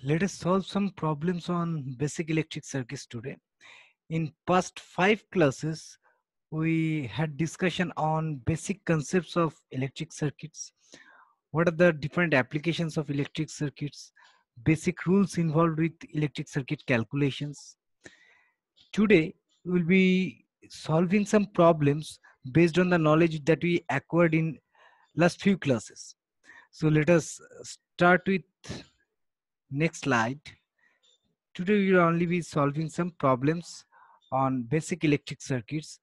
Let us solve some problems on basic electric circuits today. In past 5 classes, we had discussion on basic concepts of electric circuits. What are the different applications of electric circuits? Basic rules involved with electric circuit calculations. Today, we will be solving some problems based on the knowledge that we acquired in last few classes. So let us start with next slide. Today we will only be solving some problems on basic electric circuits,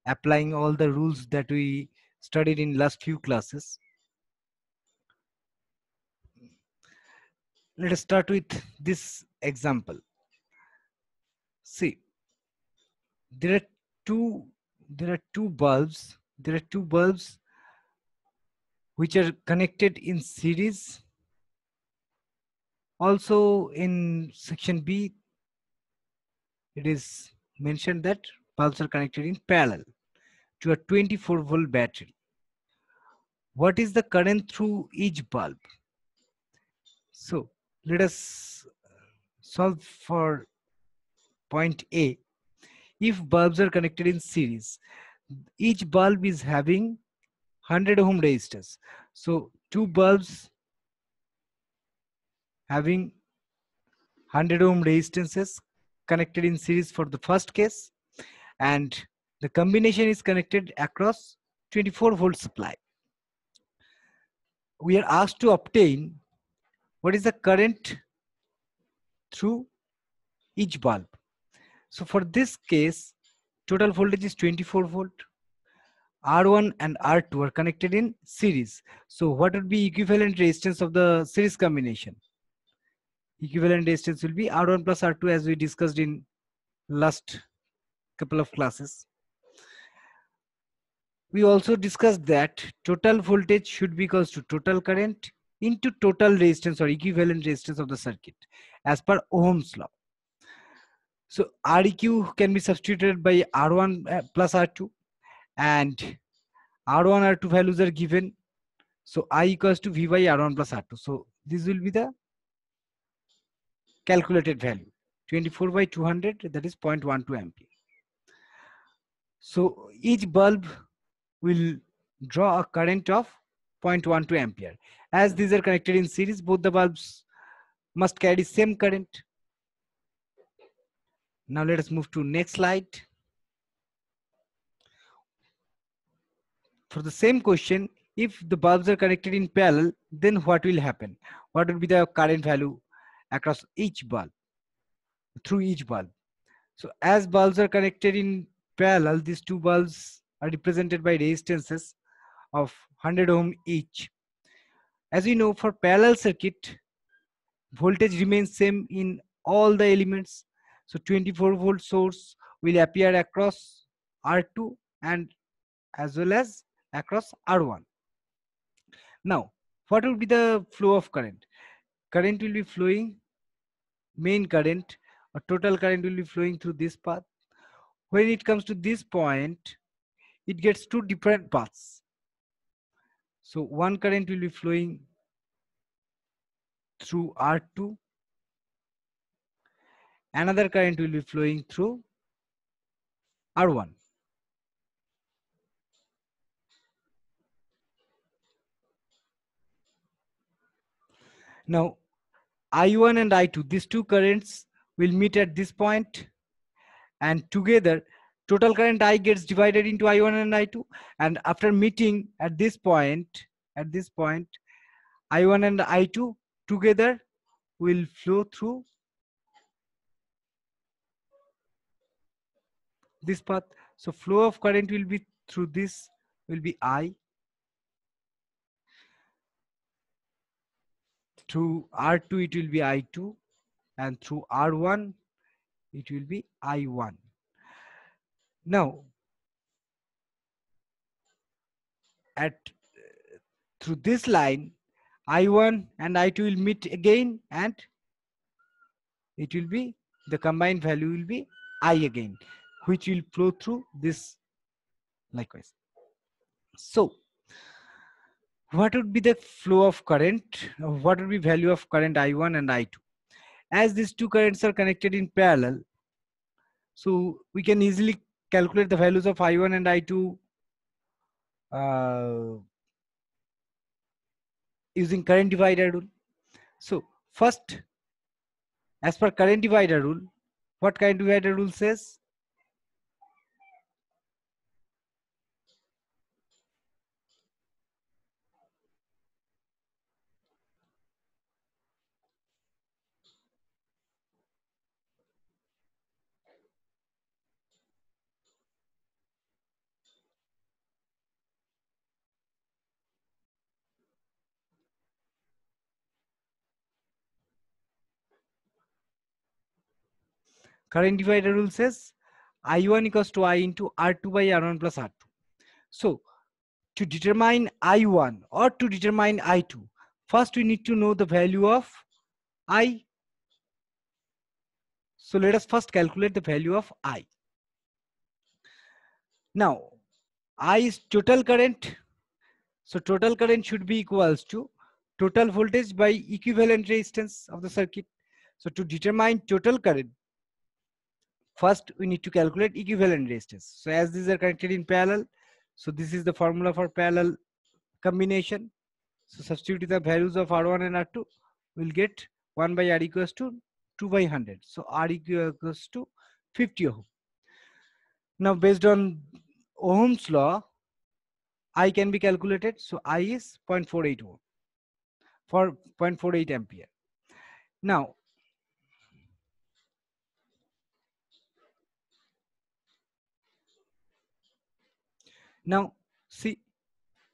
applying all the rules that we studied in last few classes. Let us start with this example. See, there are two bulbs. There are two bulbs which are connected in series. Also in section B, it is mentioned that bulbs are connected in parallel to a 24-volt battery. What is the current through each bulb? So let us solve for point A. If bulbs are connected in series, each bulb is having 100 ohm resistors. So two bulbs having 100 ohm resistances connected in series for the first case, and the combination is connected across 24-volt supply. We are asked to obtain what is the current through each bulb. So for this case, total voltage is 24 volt. R1 and R2 are connected in series. So what would be equivalent resistance of the series combination? Equivalent resistance will be R1 plus R2, as we discussed in last couple of classes. We also discussed that total voltage should be equals to total current into total resistance or equivalent resistance of the circuit as per Ohm's law. So Req can be substituted by R1 plus R2, and R1, R2 values are given. So I equals to V by R1 plus R2. So this will be the calculated value, 24 by 200, that is 0.12 ampere. So each bulb will draw a current of 0.12 ampere. As these are connected in series, both the bulbs must carry same current. Now let us move to next slide. For the same question, if the bulbs are connected in parallel, then what will happen? What will be the current value across each bulb, through each bulb? So as bulbs are connected in parallel, these two bulbs are represented by resistances of 100 ohm each. As we know, for parallel circuit, voltage remains same in all the elements. So 24 volt source will appear across R2 and as well as across R1. Now, what will be the flow of current? Current will be flowing, main current or total current will be flowing through this path. When it comes to this point, it gets two different paths. So one current will be flowing through R2, another current will be flowing through R1. Now I1 and I2, these two currents will meet at this point, and together total current I gets divided into I1 and I2, and after meeting at this point, I1 and I2 together will flow through this path. So flow of current will be through this, will be I. Through R2 it will be I2, and through R1 it will be I1. Now at through this line, I1 and I2 will meet again, and it will be, the combined value will be I again, which will flow through this likewise. So what would be the flow of current? What would be value of current I1 and I2? as these two currents are connected in parallel, so we can easily calculate the values of I1 and I2 using current divider rule. So first, as per current divider rule, what current divider rule says? Current divider rule says I1 equals to I into R2 by R1 plus R2. So to determine I1 or to determine I2, first we need to know the value of I. So let us first calculate the value of I. Now, I is total current. So total current should be equals to total voltage by equivalent resistance of the circuit. So to determine total current, first we need to calculate equivalent resistance. So as these are connected in parallel, so this is the formula for parallel combination. So substitute the values of R1 and R2, we'll get 1 by R equals to 2 by 100. So R equals to 50 ohm. Now based on Ohm's law, I can be calculated. So I is 0.48 ohm for 0.48 ampere. Now see,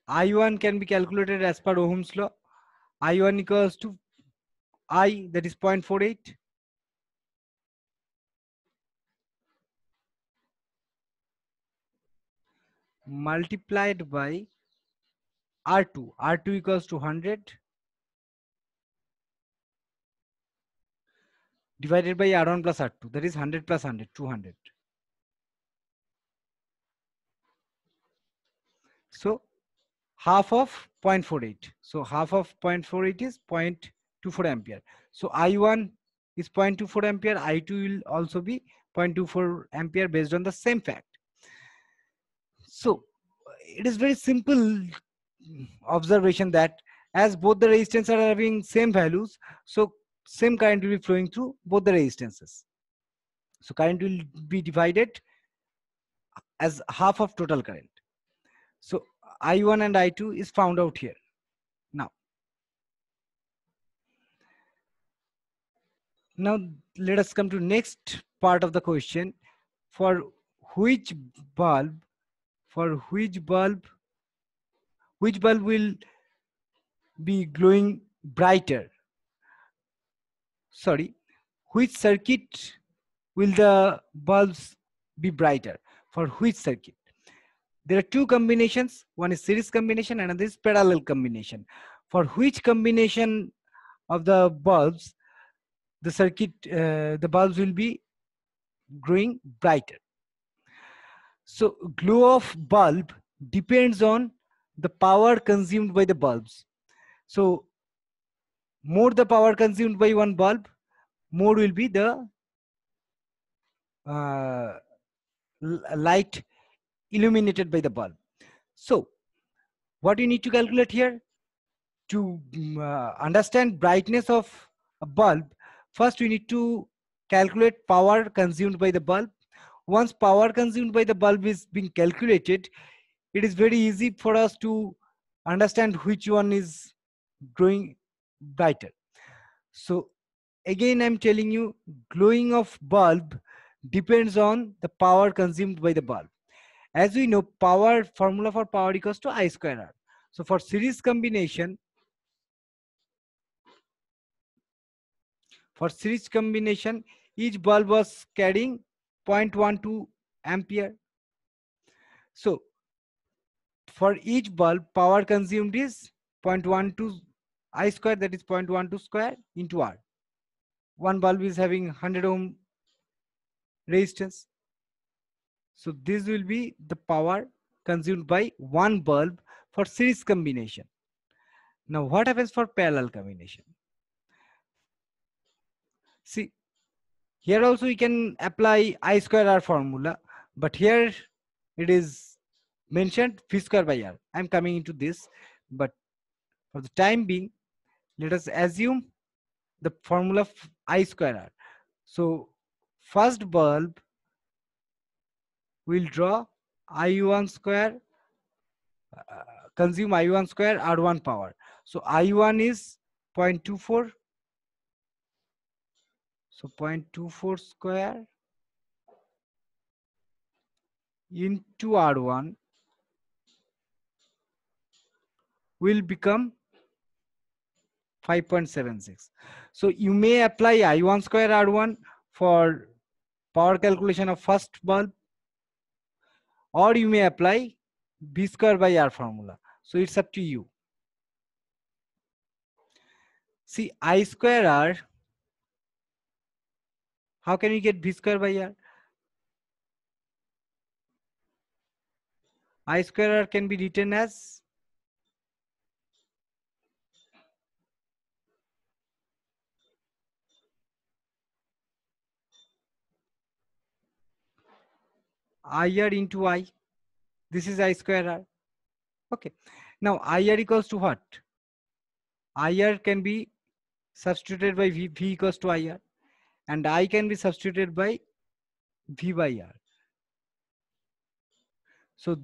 I1 can be calculated as per Ohm's law. I1 equals to I, that is 0.48, multiplied by R2. R2 equals to 100 divided by R1 plus R2, that is 100 plus 100, 200. So half of 0.48. So half of 0.48 is 0.24 ampere. So I1 is 0.24 ampere. I2 will also be 0.24 ampere based on the same fact. So it is very simple observation that as both the resistance are having same values, so same current will be flowing through both the resistances. So current will be divided as half of total current. So I1 and I2 is found out here. Now let us come to next part of the question. For which bulb, for which bulb will be glowing brighter? Sorry, which circuit will the bulbs be brighter? For which circuit? There are two combinations. One is series combination, another is parallel combination. For which combination of the bulbs, the circuit, the bulbs will be growing brighter? So glow of bulb depends on the power consumed by the bulbs. So more the power consumed by one bulb, more will be the uh, light illuminated by the bulb. So what you need to calculate here to understand brightness of a bulb, first we need to calculate power consumed by the bulb. Once power consumed by the bulb is being calculated, it is very easy for us to understand which one is growing brighter. So again, I'm telling you, glowing of bulb depends on the power consumed by the bulb. As we know, power formula for power equals to I square R. So for series combination, each bulb was carrying 0.12 ampere. So for each bulb, power consumed is 0.12 I square, that is 0.12 square into R. One bulb is having 100 ohm resistance. So this will be the power consumed by one bulb for series combination. Now what happens for parallel combination? See, here also we can apply I square R formula, but here it is mentioned V square by R. I'm coming into this, but for the time being, let us assume the formula of I square R. So first bulb will draw I1 square, consume I1 square R1 power. So I1 is 0.24. So 0.24 square into R1 will become 5.76. So you may apply I1 square R1 for power calculation of first bulb, or you may apply V square by R formula. So it's up to you. See, I square R, how can you get V square by R? I square R can be written as IR into I. This is I square R. Okay. Now IR equals to what? IR can be substituted by V equals to IR, and I can be substituted by V by R. So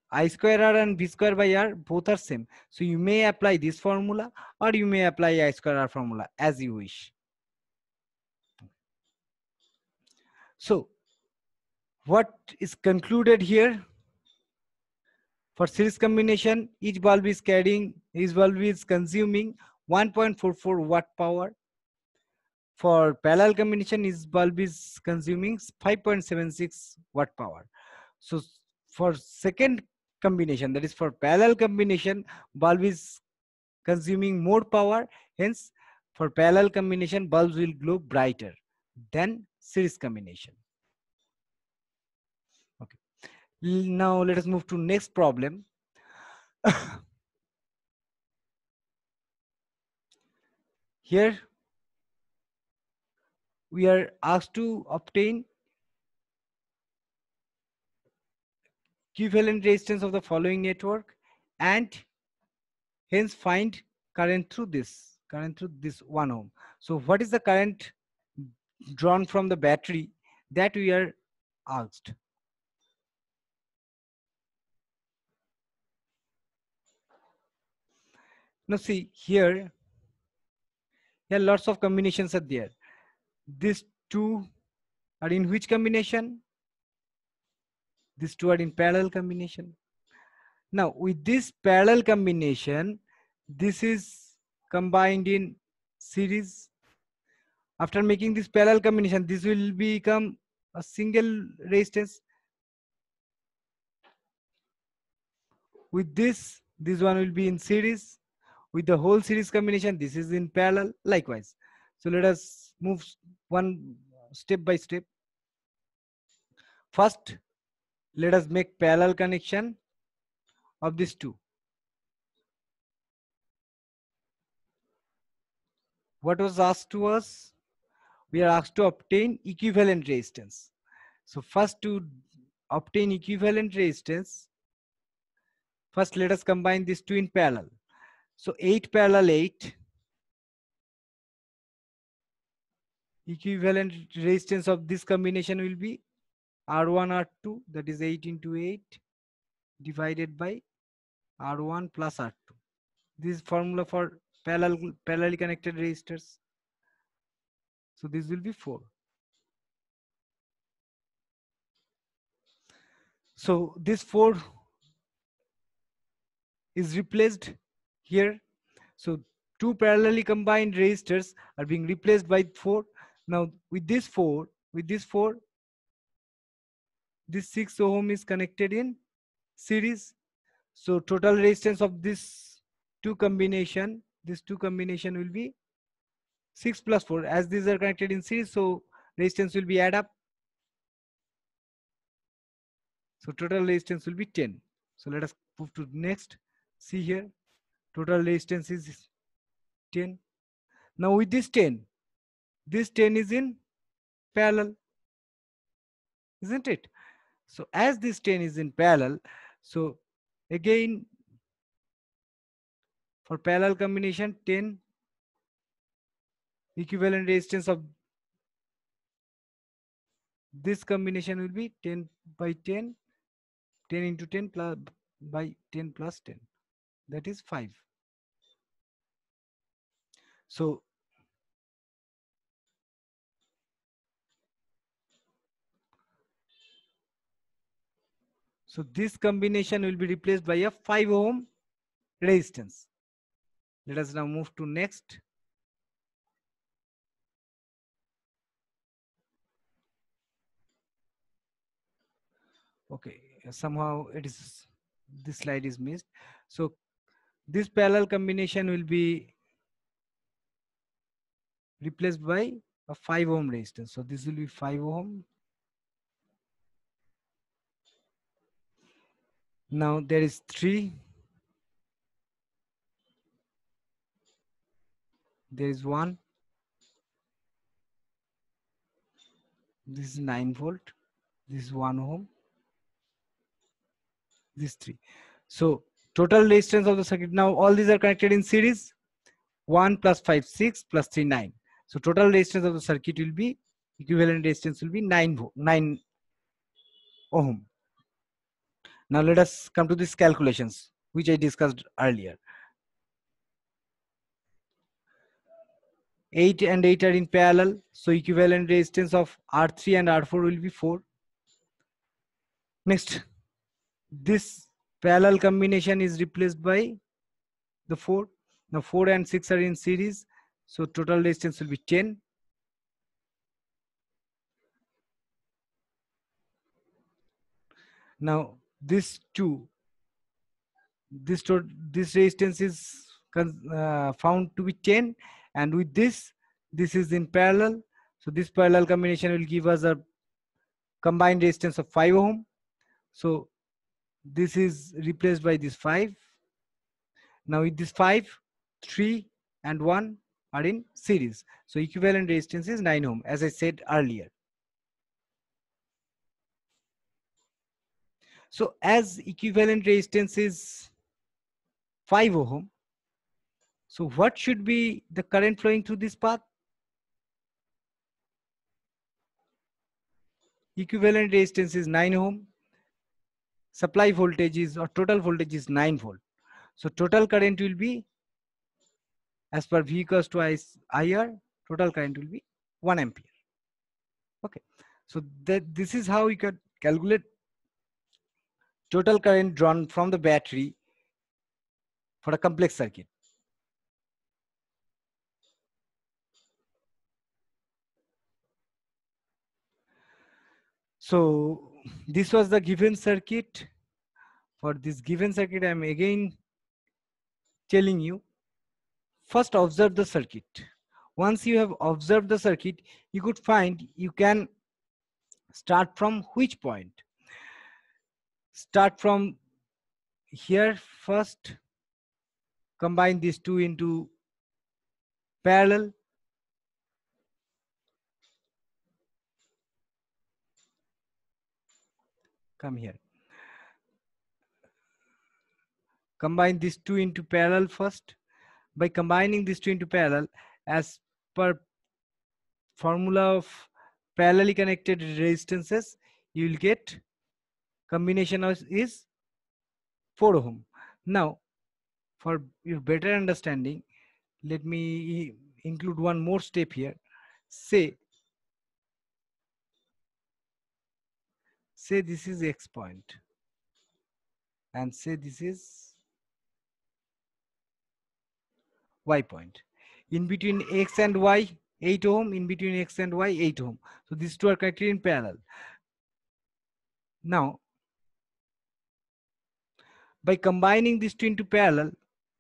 I square R and V square by R both are same. So you may apply this formula, or you may apply I square R formula as you wish. So what is concluded here? For series combination, each bulb is consuming 1.44 watt power. For parallel combination, each bulb is consuming 5.76 watt power. So for second combination, that is for parallel combination, bulb is consuming more power. Hence, for parallel combination, bulbs will glow brighter than series combination. Okay. Now let us move to next problem. Here we are asked to obtain equivalent resistance of the following network, and hence find current through this 1 ohm. So what is the current drawn from the battery that we are asked? Now see here lots of combinations are there. These two are in which combination? These two are in parallel combination. Now with this parallel combination, this is combined in series. After making this parallel combination, this will become a single resistance. With this one will be in series. With the whole series combination, this is in parallel likewise. So let us move one step by step. First, let us make parallel connection of these two. What was asked to us? We are asked to obtain equivalent resistance. So first, to obtain equivalent resistance, first let us combine these two in parallel. So 8 parallel 8, equivalent resistance of this combination will be R1 R2, that is 8 into 8 divided by R1 plus R2. This is formula for parallelly connected resistors. So this will be 4. So this 4 is replaced here. So two parallelly combined resistors are being replaced by 4. Now with this 4, this 6 ohm is connected in series. So total resistance of this two combination will be 6 plus 4. As these are connected in series, so resistance will be add up. So total resistance will be 10. So let us move to next. See here, total resistance is 10. Now with this 10, this 10 is in parallel, isn't it? So as this 10 is in parallel, so again for parallel combination, 10 equivalent resistance of this combination will be 10 by 10, 10 into 10 plus by 10 plus 10, that is 5. So this combination will be replaced by a 5 ohm resistance. Let us now move to next. Okay, somehow it is, this slide is missed. So this parallel combination will be replaced by a 5 ohm resistance. So this will be 5 ohm. Now there is 3. There is 1. This is 9 volt. This is 1 ohm. This 3. So total resistance of the circuit. Now all these are connected in series. 1 plus 5, 6 plus 3, 9. So total resistance of the circuit will be, equivalent resistance will be 9 ohm. Now let us come to these calculations which I discussed earlier. 8 and 8 are in parallel, so equivalent resistance of R3 and R4 will be 4. Next, this parallel combination is replaced by the 4. Now 4 and 6 are in series, so total resistance will be 10. Now this 2, this resistance is found to be 10, and with this is in parallel, so this parallel combination will give us a combined resistance of 5 ohm. So this is replaced by this 5. Now with this 5, 3 and 1 are in series, so equivalent resistance is 9 ohm, as I said earlier. So as equivalent resistance is 5 ohm, so what should be the current flowing through this path? Equivalent resistance is 9 ohm. Supply voltage is, or total voltage is 9 volt. So total current will be, as per V equals to IR, total current will be 1 ampere. Okay. So this is how we can calculate total current drawn from the battery for a complex circuit. So this was the given circuit. For this given circuit, I am again telling you, first observe the circuit. Once you have observed the circuit, you could find, you can start from which point? Start from here first, combine these two into parallel. Come here. Combine these two into parallel first. By combining these two into parallel, as per formula of parallelly connected resistances, you will get combination of is 4 ohm. Now, for your better understanding, let me include one more step here. Say this is X point, and say this is Y point. In between X and Y, 8 ohm. In between X and Y, 8 ohm. So these two are connected in parallel. Now, by combining these two into parallel,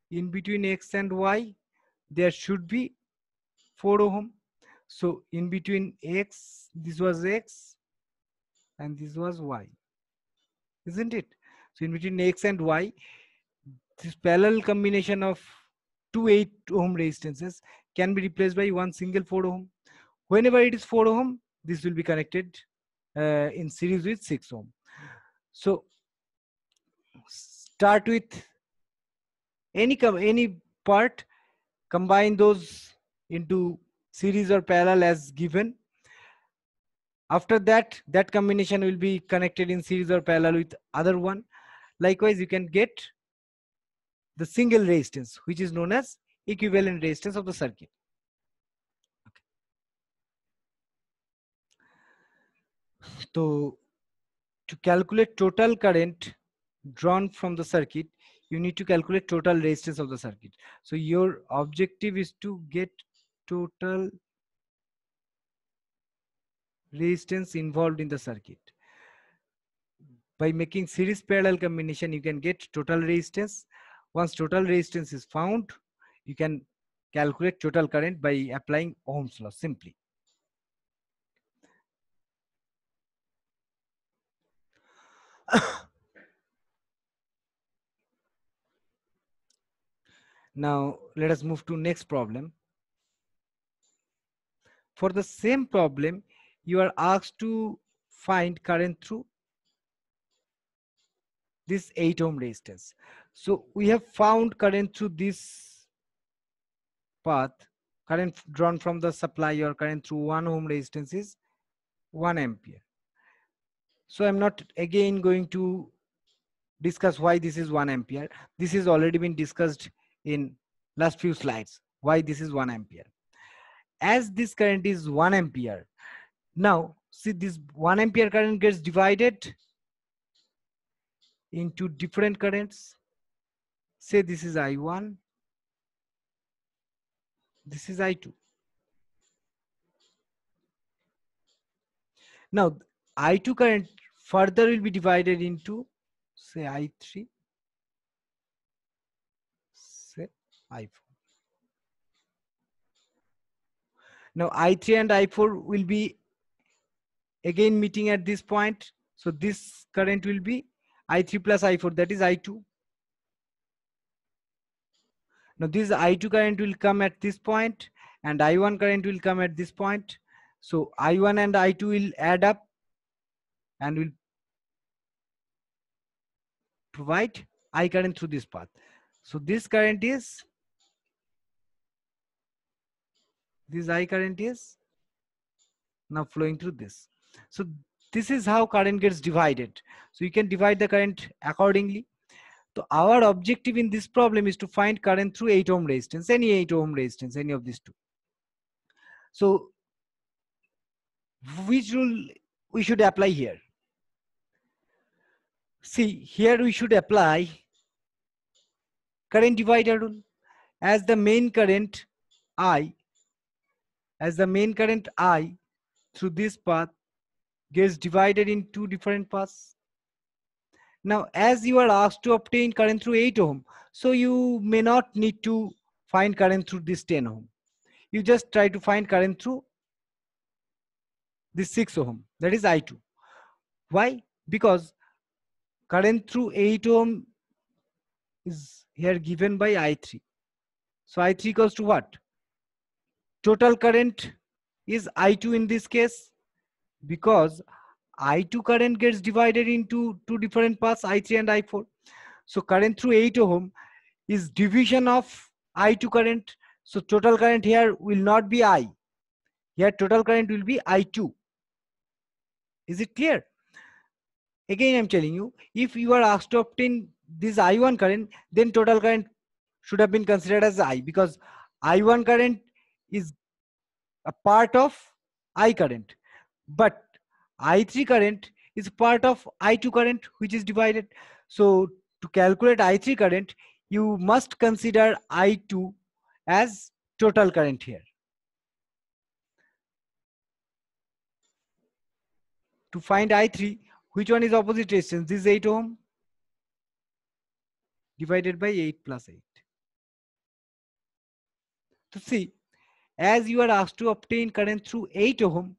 in between X and Y, there should be 4 ohm. So in between X, this was X and this was Y, isn't it? So in between X and Y, this parallel combination of two 8 ohm resistances can be replaced by one single 4 ohm. Whenever it is 4 ohm, this will be connected in series with 6 ohm. So start with any part, combine those into series or parallel as given. After that, that combination will be connected in series or parallel with other one. Likewise, you can get the single resistance, which is known as equivalent resistance of the circuit. So to calculate total current drawn from the circuit, you need to calculate total resistance of the circuit. So your objective is to get total resistance involved in the circuit. By making series parallel combination, you can get total resistance. Once total resistance is found, you can calculate total current by applying Ohm's law simply. Now let us move to next problem. For the same problem, you are asked to find current through this 8 ohm resistance. So we have found current through this path. Current drawn from the supply or current through 1 ohm resistance is 1 ampere. So I'm not again going to discuss why this is 1 ampere. This has already been discussed in last few slides, why this is 1 ampere. As this current is 1 ampere, now see this 1 ampere current gets divided into different currents. Say this is I1, this is I2. Now I2 current further will be divided into say I3, say I4. Now I3 and I4 will be again meeting at this point. So this current will be I3 plus I4, that is I2. Now this I2 current will come at this point and I1 current will come at this point. So I1 and I2 will add up and will provide I current through this path. So this current is, this I current is now flowing through this. So this is how current gets divided. So you can divide the current accordingly. So our objective in this problem is to find current through 8 ohm resistance, any 8 ohm resistance, any of these two. So which rule we should apply here? See, here we should apply current divider rule. As the main current I, through this path gets divided in two different paths. Now, as you are asked to obtain current through 8 ohm, so you may not need to find current through this 10 ohm. You just try to find current through this 6 ohm, that is I2. Why? Because current through 8 ohm is here given by I3. So I3 equals to what? Total current is I2 in this case, because I2 current gets divided into two different paths, I3 and I4. So current through 8 ohm is division of I2 current. So total current here will not be I. Here total current will be I2. Is it clear? Again, I'm telling you, if you are asked to obtain this I1 current, then total current should have been considered as I, because I1 current is a part of I current, but I3 current is part of I2 current, which is divided. So to calculate I3 current, you must consider I2 as total current here. To find I3, which one is opposite resistance? This is 8 ohm divided by 8 plus 8. To see, as you are asked to obtain current through 8 ohm,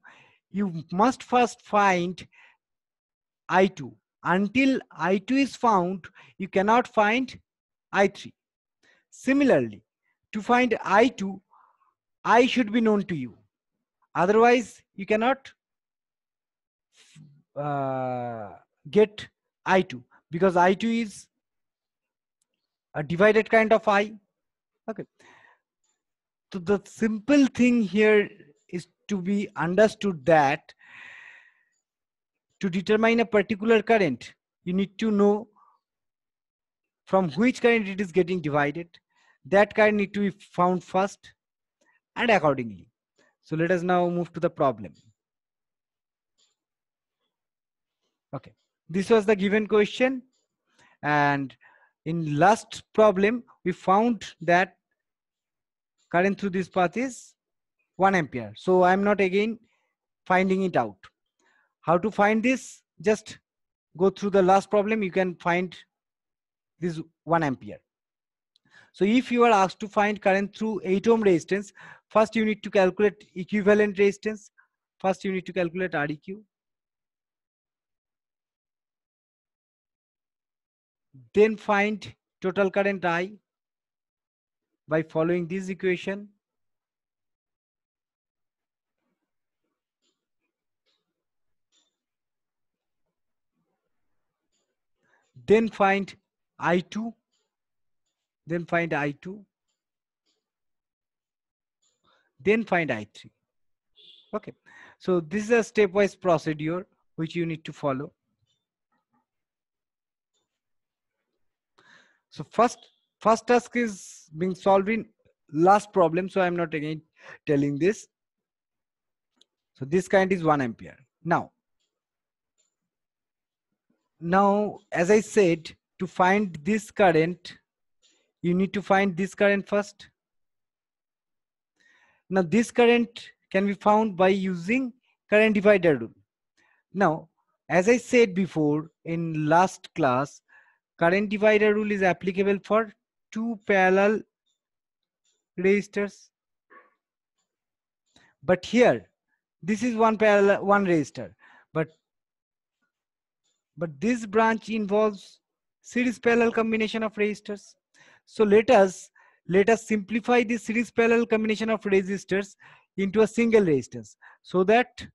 you must first find I2. Until I2 is found, you cannot find I3. Similarly, to find I2, I should be known to you. Otherwise you cannot get I2, because I2 is a divided current of I. Okay, so the simple thing here is to be understood that to determine a particular current, you need to know from which current it is getting divided. That current need to be found first, and accordingly. So let us now move to the problem. Okay, this was the given question, and in last problem we found that current through this path is 1 ampere. So I'm not again finding it out. How to find this? Just go through the last problem, you can find this 1 ampere. So if you are asked to find current through 8 ohm resistance, first you need to calculate equivalent resistance. First you need to calculate Req. Then find total current I by following this equation. Then find I2. Then find I2. Then find I3. Okay. So this is a stepwise procedure which you need to follow. So first task is being solved in last problem. So I'm not again telling this. So this current is 1 ampere. Now, as I said, to find this current, you need to find this current first. Now this current can be found by using current divider rule. Now, as I said before in last class, current divider rule is applicable for two parallel resistors. But here, this is one resistor, but this branch involves series parallel combination of resistors. So let us simplify this series parallel combination of resistors into a single resistance, so that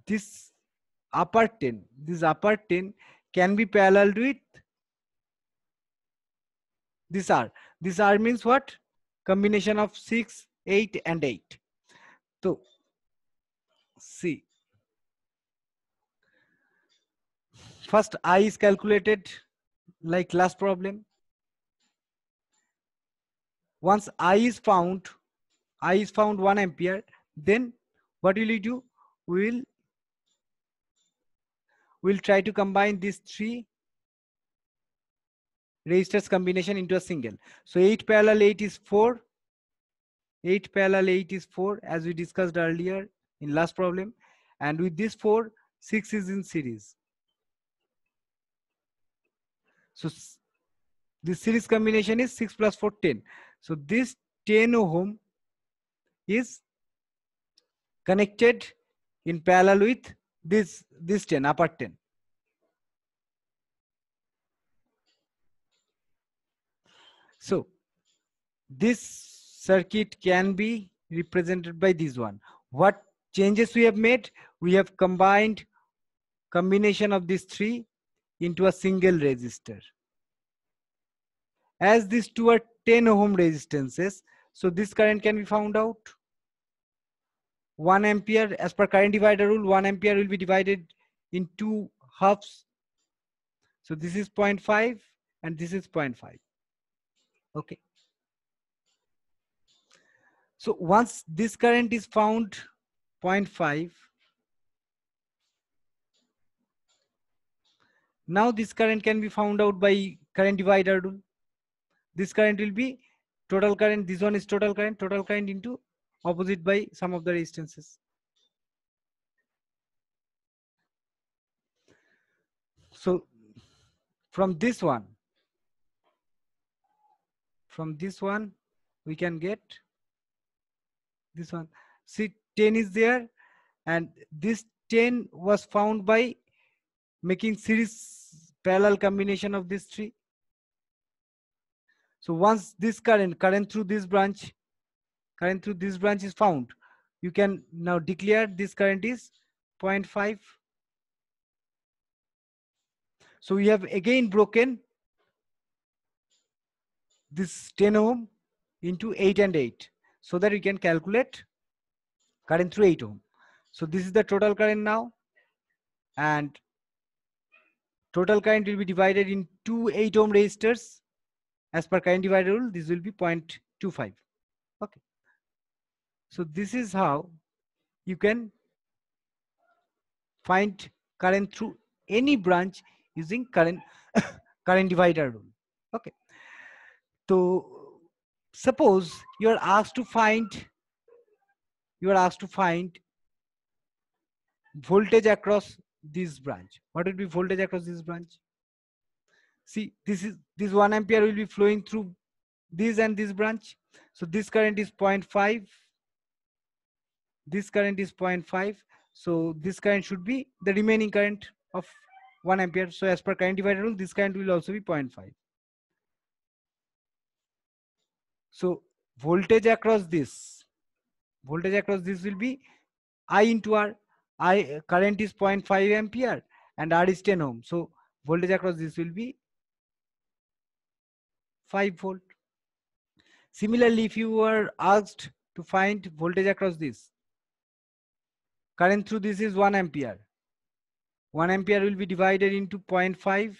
this upper 10 can be paralleled with this R. This R means what? Combination of 6, 8 and 8. So see, first I is calculated like last problem. Once I is found 1 ampere, then what will you do? We'll try to combine these three resistors combination into a single. So 8 parallel 8 is 4. 8 parallel 8 is 4, as we discussed earlier in last problem. And with this 4, 6 is in series. So this series combination is 6 plus 4, 10. So this 10 ohm is connected in parallel with this 10, upper 10. So this circuit can be represented by this one. What changes we have made? We have combined combination of these three into a single resistor. As these two are 10 ohm resistances, so this current can be found out. 1 ampere, as per current divider rule, 1 ampere will be divided in two halves. So this is 0.5 and this is 0.5. Okay. So once this current is found 0.5, now this current can be found out by current divider rule. This current will be total current. This one is total current into opposite by sum of the resistances. So from this one we can get this one. See, 10 is there, and this 10 was found by making series parallel combination of these three. So once this current through this branch is found, you can now declare this current is 0.5. So we have again broken this 10 ohm into 8 and 8, so that we can calculate current through 8 ohm. So this is the total current now, and total current will be divided in two 8 ohm resistors. As per current divider rule, this will be 0.25. Okay. So this is how you can find current through any branch using current current divider rule. Okay. So suppose you are asked to find voltage across this branch. What will be voltage across this branch? See, this 1 ampere will be flowing through this and this branch. So this current is 0.5. This current is 0.5. So this current should be the remaining current of 1 ampere. So as per current divider rule, this current will also be 0.5. So voltage across this will be I into R. I current is 0.5 ampere and R is 10 ohm. So voltage across this will be 5 volt. Similarly, if you were asked to find voltage across this, current through this is 1 ampere. 1 ampere will be divided into 0.5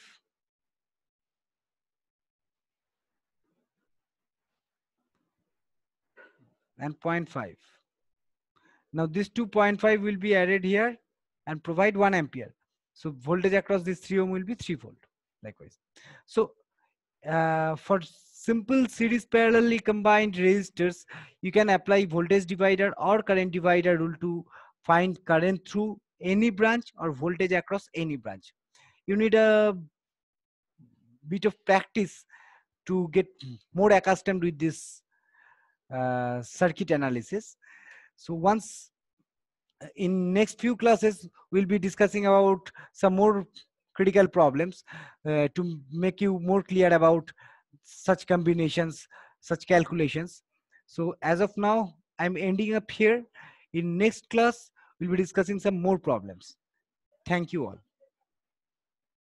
and 0.5. Now this 2.5 will be added here and provide 1 ampere. So voltage across this 3 ohm will be 3 volt likewise. So for simple series parallelly combined resistors, you can apply voltage divider or current divider rule to find current through any branch or voltage across any branch. You need a bit of practice to get more accustomed with this circuit analysis. So once in next few classes we'll be discussing about some more critical problems to make you more clear about such combinations, such calculations. So as of now, I'm ending up here. In next class we'll be discussing some more problems. Thank you all.